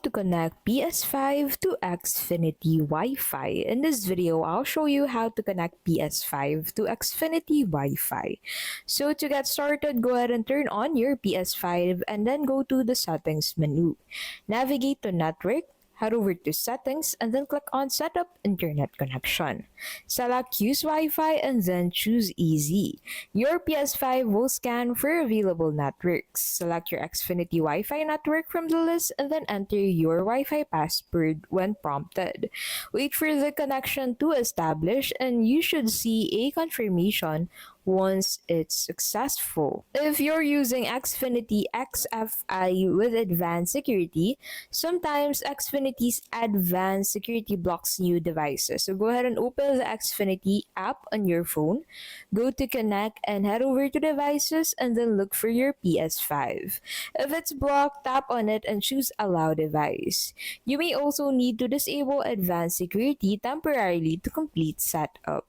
to connect PS5 to Xfinity Wi-Fi. In this video, I'll show you how to connect PS5 to Xfinity Wi-Fi. So to get started, go ahead and turn on your PS5 and then go to the settings menu. Navigate to network, head over to settings and then click on setup internet connection. Select use Wi-Fi and then choose easy. Your PS5 will scan for available networks. Select your Xfinity Wi-Fi network from the list and then enter your Wi-Fi password when prompted. Wait for the connection to establish and you should see a confirmation once it's successful. If you're using Xfinity XFI with advanced security, sometimes Xfinity's advanced security blocks new devices. So go ahead and open the Xfinity app on your phone, go to connect and head over to devices and then look for your PS5. If it's blocked, tap on it and choose allow device. You may also need to disable advanced security temporarily to complete setup.